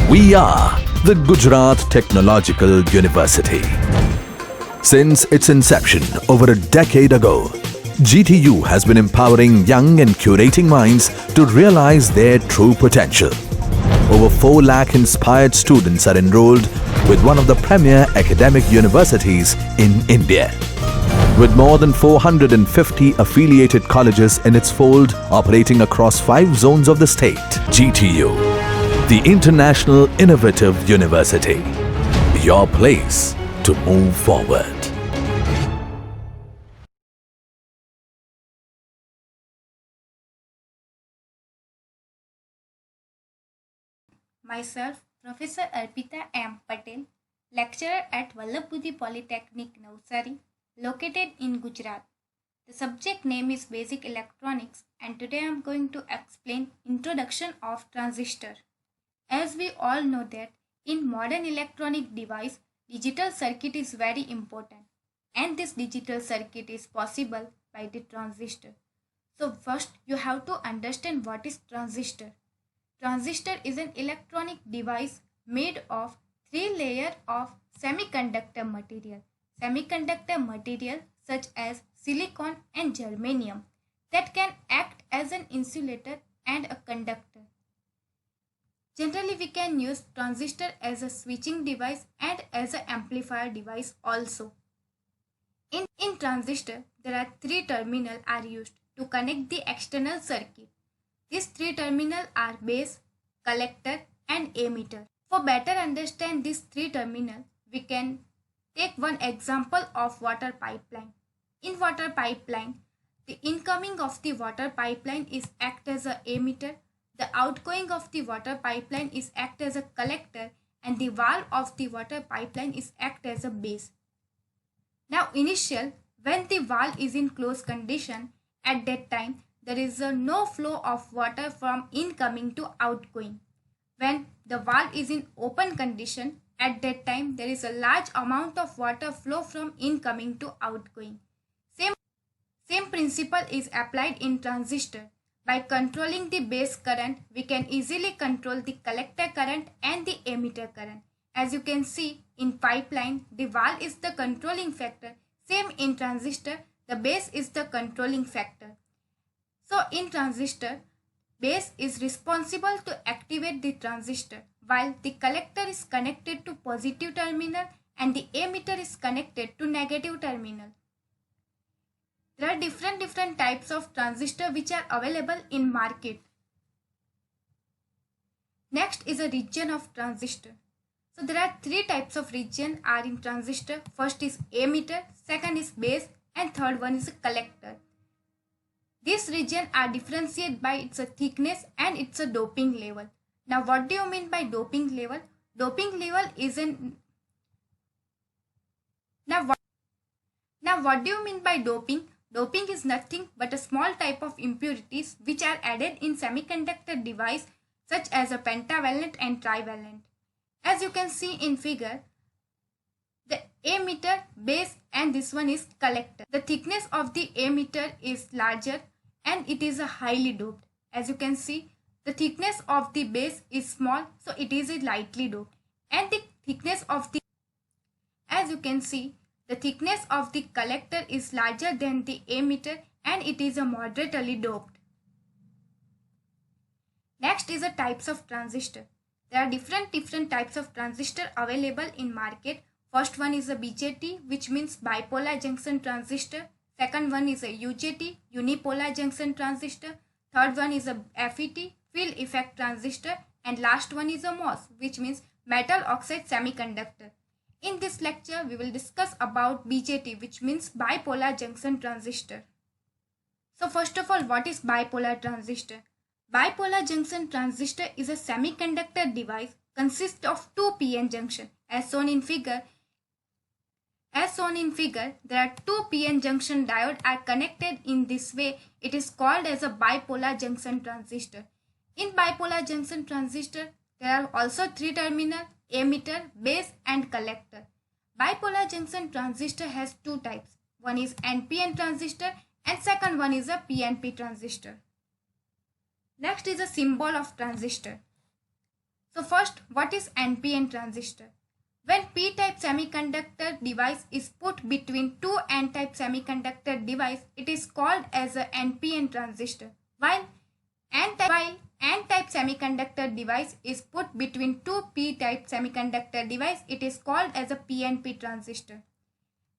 We are the Gujarat Technological University. Since its inception over a decade ago, GTU has been empowering young and curating minds to realize their true potential. Over 4 lakh inspired students are enrolled with one of the premier academic universities in India. With more than 450 affiliated colleges in its fold operating across 5 zones of the state, GTU, the International Innovative University, your place to move forward. Myself, Professor Arpita M. Patel, lecturer at Vallabh Polytechnic, Navsari, located in Gujarat. The subject name is Basic Electronics, and today I am going to explain Introduction of Transistor. As we all know that in modern electronic device, digital circuit is very important, and this digital circuit is possible by the transistor. So first you have to understand what is transistor. Transistor is an electronic device made of 3 layers of semiconductor material. Semiconductor material such as silicon and germanium that can act as an insulator and a conductor. Generally, we can use transistor as a switching device and as an amplifier device also. In transistor, there are 3 terminals are used to connect the external circuit. These 3 terminals are base, collector and emitter. For better understand these 3 terminals, we can take one example of water pipeline. In water pipeline, the incoming of the water pipeline is act as a emitter, the outgoing of the water pipeline is act as a collector, and the valve of the water pipeline is act as a base. Now initial, when the valve is in closed condition, at that time there is no flow of water from incoming to outgoing. When the valve is in open condition, at that time there is a large amount of water flow from incoming to outgoing. Same principle is applied in transistor. By controlling the base current, we can easily control the collector current and the emitter current. As you can see in pipeline, the valve is the controlling factor. Same in transistor, the base is the controlling factor. So in transistor, base is responsible to activate the transistor, while the collector is connected to positive terminal and the emitter is connected to negative terminal. There are different types of transistor which are available in market. Next is a region of transistor. So there are 3 types of region are in transistor. First is emitter, second is base, and third one is a collector. These regions are differentiated by its thickness and its doping level. Now what do you mean by doping level? Doping level is an... Now what do you mean by doping? Doping is nothing but a small type of impurities which are added in semiconductor device such as a pentavalent and trivalent. As you can see in figure, the emitter, base and this one is collector. The thickness of the emitter is larger and it is a highly doped. As you can see, the thickness of the base is small, so it is a lightly doped. And the thickness of the, as you can see, the thickness of the collector is larger than the emitter and it is a moderately doped. Next is the types of transistor. There are different types of transistor available in market. First one is a BJT, which means bipolar junction transistor. Second one is a UJT, unipolar junction transistor. Third one is a FET, field effect transistor. And last one is a MOS, which means metal oxide semiconductor. In this lecture, we will discuss about BJT, which means bipolar junction transistor. So first of all, what is bipolar transistor? Bipolar junction transistor is a semiconductor device consists of 2 PN junction. As shown in figure, there are 2 PN junction diodes are connected in this way. It is called as a bipolar junction transistor. In bipolar junction transistor, there are also 3 terminals, emitter, base and collector. Bipolar junction transistor has 2 types. One is NPN transistor and second one is a PNP transistor. Next is a symbol of transistor. So first, what is NPN transistor? When p-type semiconductor device is put between two n-type semiconductor device, it is called as a NPN transistor. While n-type semiconductor device is put between two p-type semiconductor device, it is called as a PNP transistor.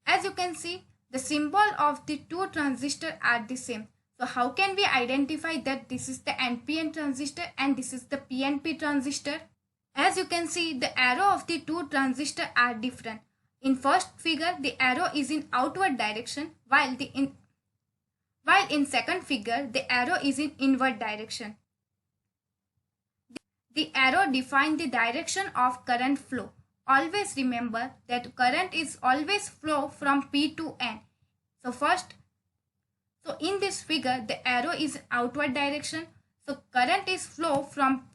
As you can see, the symbol of the two transistors are the same. So how can we identify that this is the NPN transistor and this is the PNP transistor? As you can see, the arrow of the two transistors are different. In first figure, the arrow is in outward direction, while in second figure, the arrow is in inward direction. The arrow defines the direction of current flow. Always remember that current is always flow from P to N. So in this figure, the arrow is outward direction. So current is flow from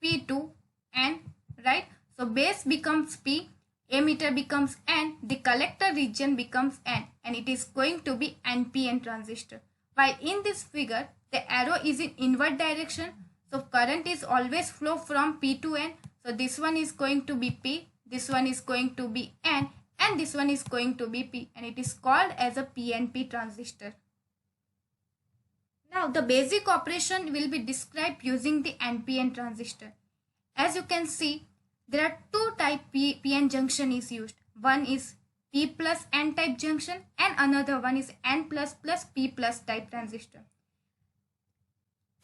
P to N, right? So base becomes P, emitter becomes N, the collector region becomes N, and it is going to be NPN transistor. While in this figure, the arrow is in inward direction. So current is always flow from P to N. So this one is going to be P, this one is going to be N, and this one is going to be P, and it is called as a PNP transistor. Now the basic operation will be described using the NPN transistor. As you can see, there are two type PN junction is used. One is P plus N type junction and another one is N plus plus P plus type transistor.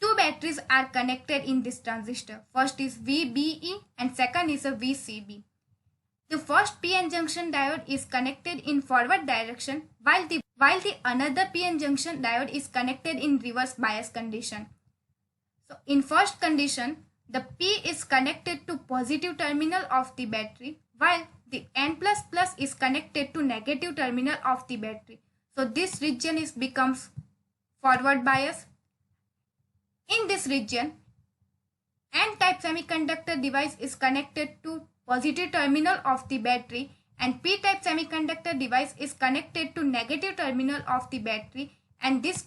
Two batteries are connected in this transistor. First is VBE and second is a VCB. The first PN junction diode is connected in forward direction while the another PN junction diode is connected in reverse bias condition. So in first condition, the P is connected to positive terminal of the battery while the N plus plus is connected to negative terminal of the battery. So this region becomes forward bias. In this region, N-type semiconductor device is connected to positive terminal of the battery and P-type semiconductor device is connected to negative terminal of the battery, and this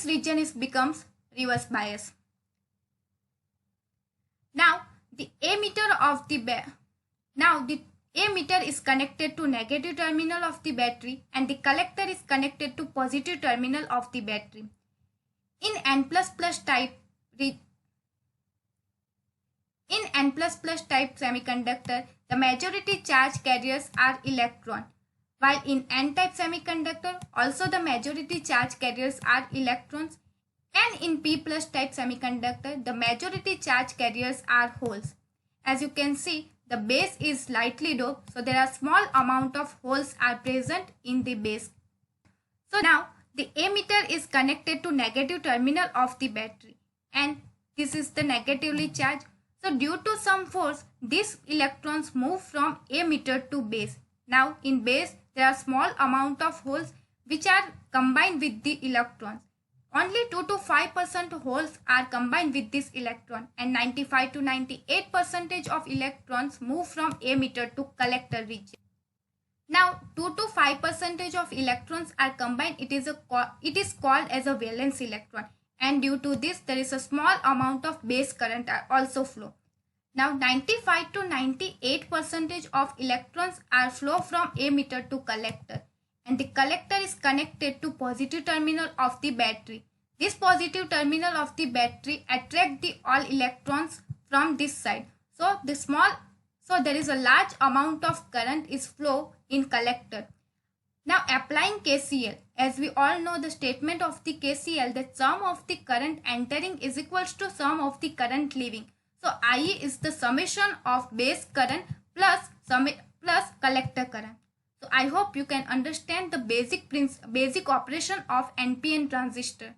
region becomes reverse bias. Now the emitter is connected to negative terminal of the battery and the collector is connected to positive terminal of the battery. In N plus plus type semiconductor, the majority charge carriers are electron, while in N-type semiconductor also the majority charge carriers are electrons, and in P plus type semiconductor the majority charge carriers are holes. As you can see, the base is lightly doped, so there are small amount of holes are present in the base. So now the emitter is connected to negative terminal of the battery and this is the negatively charged. So due to some force, these electrons move from emitter to base. Now in base, there are small amount of holes which are combined with the electrons. Only 2 to 5% holes are combined with this electron and 95 to 98% of electrons move from emitter to collector region. Now 2 to 5% of electrons are combined. It is called as a valence electron, and due to this there is a small amount of base current also flow. Now 95 to 98% of electrons are flow from emitter to collector, and the collector is connected to positive terminal of the battery. This positive terminal of the battery attract the all electrons from this side. So there is a large amount of current is flow in collector. Now applying KCL, as we all know the statement of the KCL that sum of the current entering is equals to sum of the current leaving. So IE is the summation of base current plus collector current. So I hope you can understand the basic operation of NPN transistor.